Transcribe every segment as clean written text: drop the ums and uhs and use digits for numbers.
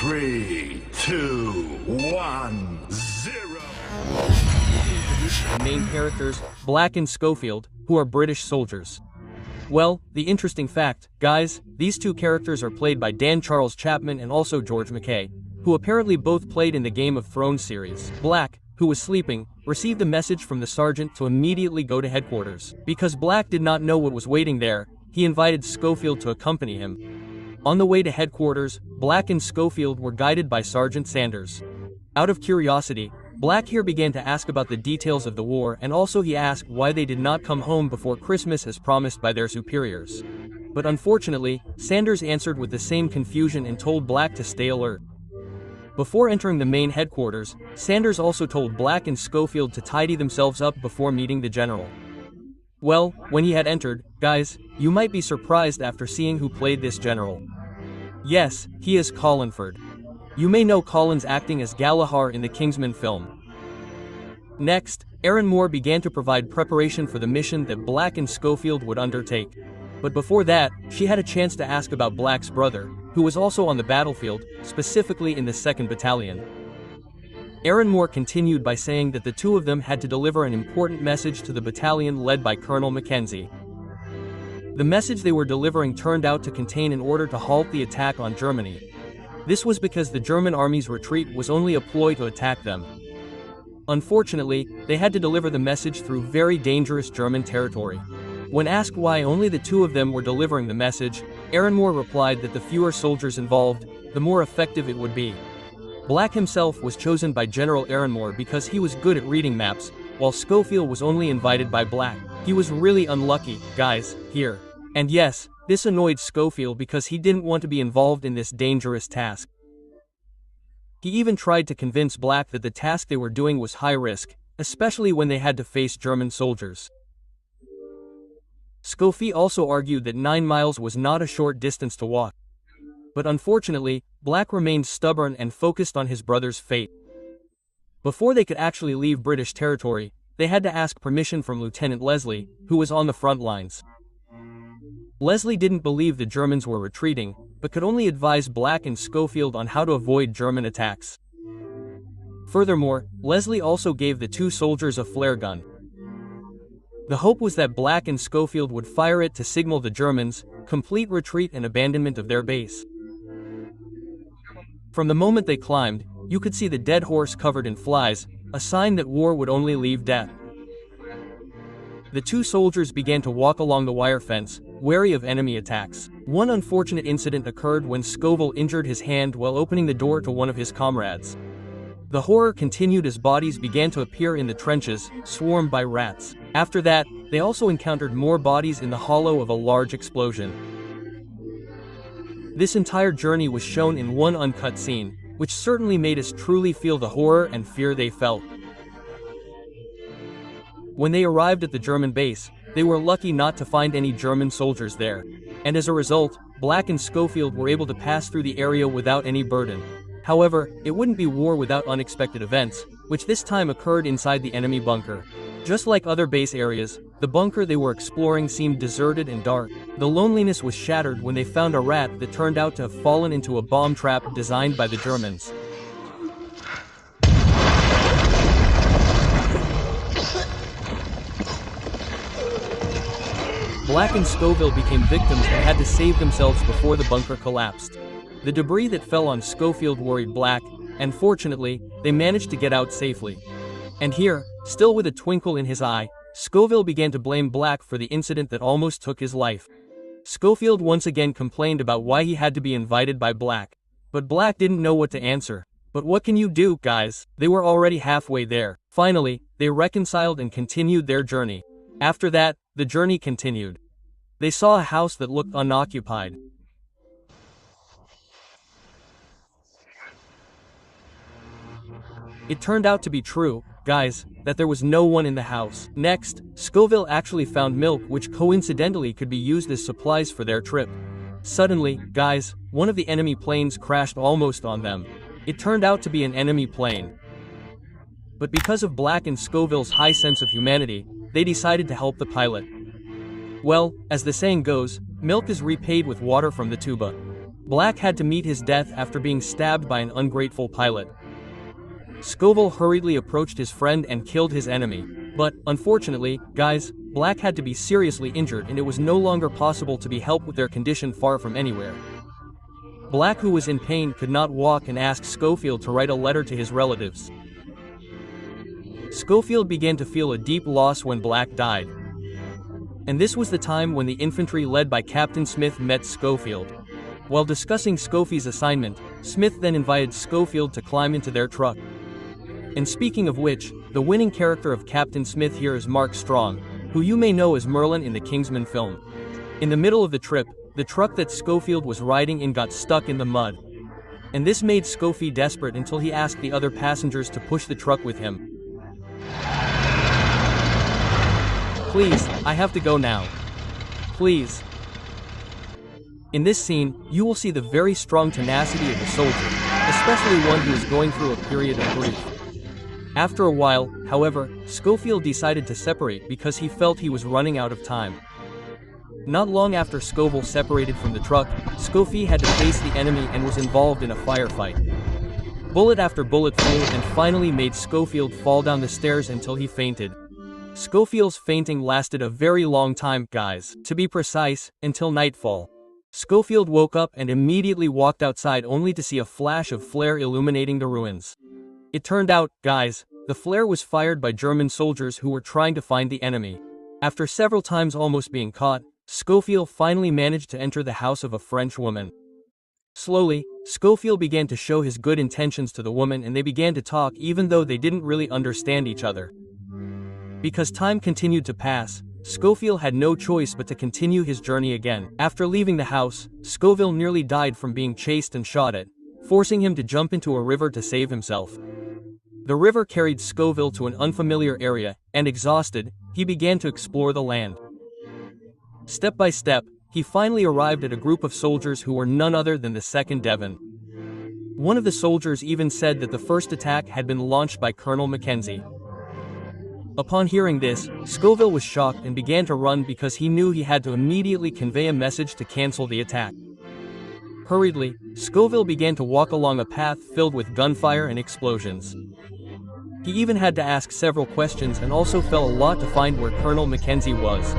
3, 2, 1, 0. The main characters, Black and Schofield, who are British soldiers. Well, the interesting fact, guys, these two characters are played by Dan Charles Chapman and also George McKay, who apparently both played in the Game of Thrones series. Black, who was sleeping, received a message from the sergeant to immediately go to headquarters. Because Black did not know what was waiting there, he invited Schofield to accompany him. On the way to headquarters, Black and Schofield were guided by Sergeant Sanders. Out of curiosity, Black here began to ask about the details of the war, and also he asked why they did not come home before Christmas as promised by their superiors. But unfortunately, Sanders answered with the same confusion and told Black to stay alert. Before entering the main headquarters, Sanders also told Black and Schofield to tidy themselves up before meeting the general. Well, when he had entered, guys, you might be surprised after seeing who played this general. Yes, he is Colinford. You may know Collins acting as Galahar in the Kingsman film. Next, Aaron Moore began to provide preparation for the mission that Black and Schofield would undertake. But before that, she had a chance to ask about Black's brother, who was also on the battlefield, specifically in the 2nd Battalion. Aaron Moore continued by saying that the two of them had to deliver an important message to the battalion led by Colonel Mackenzie. The message they were delivering turned out to contain an order to halt the attack on Germany. This was because the German army's retreat was only a ploy to attack them. Unfortunately, they had to deliver the message through very dangerous German territory. When asked why only the two of them were delivering the message, Aaron Moore replied that the fewer soldiers involved, the more effective it would be. Black himself was chosen by General Aaron Moore because he was good at reading maps, while Schofield was only invited by Black. He was really unlucky, guys, here. And yes, this annoyed Schofield because he didn't want to be involved in this dangerous task. He even tried to convince Black that the task they were doing was high risk, especially when they had to face German soldiers. Schofield also argued that 9 miles was not a short distance to walk. But unfortunately, Black remained stubborn and focused on his brother's fate. Before they could actually leave British territory, they had to ask permission from Lieutenant Leslie, who was on the front lines. Leslie didn't believe the Germans were retreating, but could only advise Black and Schofield on how to avoid German attacks. Furthermore, Leslie also gave the two soldiers a flare gun. The hope was that Black and Schofield would fire it to signal the Germans' complete retreat and abandonment of their base. From the moment they climbed, you could see the dead horse covered in flies, a sign that war would only leave death. The two soldiers began to walk along the wire fence, wary of enemy attacks. One unfortunate incident occurred when Scoville injured his hand while opening the door to one of his comrades. The horror continued as bodies began to appear in the trenches, swarmed by rats. After that, they also encountered more bodies in the hollow of a large explosion. This entire journey was shown in one uncut scene, which certainly made us truly feel the horror and fear they felt. When they arrived at the German base, they were lucky not to find any German soldiers there, and as a result, Black and Schofield were able to pass through the area without any burden. However, it wouldn't be war without unexpected events, which this time occurred inside the enemy bunker. Just like other base areas, the bunker they were exploring seemed deserted and dark. The loneliness was shattered when they found a rat that turned out to have fallen into a bomb trap designed by the Germans. Black and Scoville became victims and had to save themselves before the bunker collapsed. The debris that fell on Schofield worried Black, and fortunately, they managed to get out safely. And here, still with a twinkle in his eye, Scoville began to blame Black for the incident that almost took his life. Schofield once again complained about why he had to be invited by Black. But Black didn't know what to answer. But what can you do, guys? They were already halfway there. Finally, they reconciled and continued their journey. After that, the journey continued. They saw a house that looked unoccupied. It turned out to be true, guys, that there was no one in the house. Next, Scoville actually found milk which coincidentally could be used as supplies for their trip. Suddenly, guys, one of the enemy planes crashed almost on them. It turned out to be an enemy plane. But because of Black and Scoville's high sense of humanity, they decided to help the pilot. Well, as the saying goes, milk is repaid with water from the tuba. Black had to meet his death after being stabbed by an ungrateful pilot. Scoville hurriedly approached his friend and killed his enemy. But, unfortunately, guys, Black had to be seriously injured and it was no longer possible to be helped with their condition far from anywhere. Black, who was in pain, could not walk and asked Schofield to write a letter to his relatives. Schofield began to feel a deep loss when Black died. And this was the time when the infantry led by Captain Smith met Schofield. While discussing Scofie's assignment, Smith then invited Schofield to climb into their truck. And speaking of which, the winning character of Captain Smith here is Mark Strong, who you may know as Merlin in the Kingsman film. In the middle of the trip, the truck that Schofield was riding in got stuck in the mud. And this made Scofie desperate until he asked the other passengers to push the truck with him. "Please, I have to go now. Please." In this scene, you will see the very strong tenacity of a soldier, especially one who is going through a period of grief. After a while, however, Schofield decided to separate because he felt he was running out of time. Not long after Scoville separated from the truck, Scofie had to face the enemy and was involved in a firefight. Bullet after bullet flew and finally made Schofield fall down the stairs until he fainted. Schofield's fainting lasted a very long time, guys, to be precise, until nightfall. Schofield woke up and immediately walked outside only to see a flash of flare illuminating the ruins. It turned out, guys, the flare was fired by German soldiers who were trying to find the enemy. After several times almost being caught, Schofield finally managed to enter the house of a French woman. Slowly, Schofield began to show his good intentions to the woman and they began to talk even though they didn't really understand each other. Because time continued to pass, Schofield had no choice but to continue his journey again. After leaving the house, Scoville nearly died from being chased and shot at, forcing him to jump into a river to save himself. The river carried Scoville to an unfamiliar area, and exhausted, he began to explore the land. Step by step, he finally arrived at a group of soldiers who were none other than the 2nd Devon. One of the soldiers even said that the first attack had been launched by Colonel Mackenzie. Upon hearing this, Scoville was shocked and began to run because he knew he had to immediately convey a message to cancel the attack. Hurriedly, Scoville began to walk along a path filled with gunfire and explosions. He even had to ask several questions and also fell a lot to find where Colonel Mackenzie was.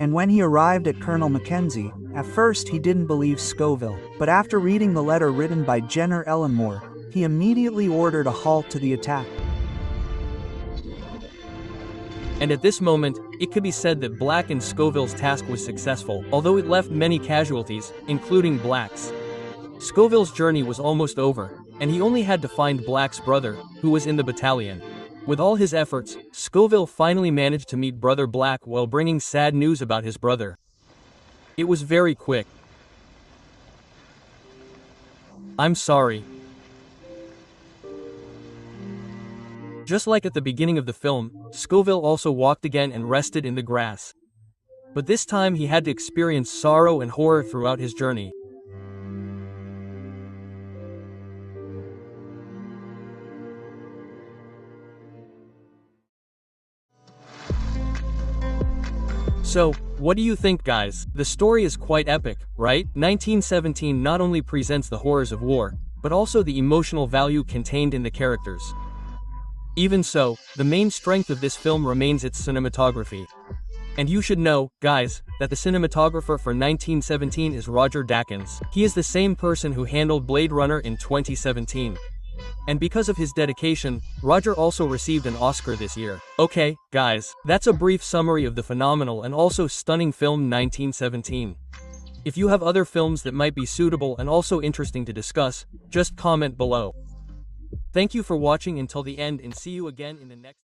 And when he arrived at Colonel Mackenzie, at first he didn't believe Scoville, but after reading the letter written by Jenner Ellenmore, he immediately ordered a halt to the attack. And at this moment, it could be said that Black and Scoville's task was successful, although it left many casualties, including Black's. Scoville's journey was almost over, and he only had to find Black's brother, who was in the battalion. With all his efforts, Scoville finally managed to meet Brother Black while bringing sad news about his brother. It was very quick. "I'm sorry." Just like at the beginning of the film, Scoville also walked again and rested in the grass. But this time he had to experience sorrow and horror throughout his journey. So, what do you think, guys? The story is quite epic, right? 1917 not only presents the horrors of war, but also the emotional value contained in the characters. Even so, the main strength of this film remains its cinematography. And you should know, guys, that the cinematographer for 1917 is Roger Deakins. He is the same person who handled Blade Runner in 2017. And because of his dedication, Roger also received an Oscar this year. Okay, guys, that's a brief summary of the phenomenal and also stunning film 1917. If you have other films that might be suitable and also interesting to discuss, just comment below. Thank you for watching until the end and see you again in the next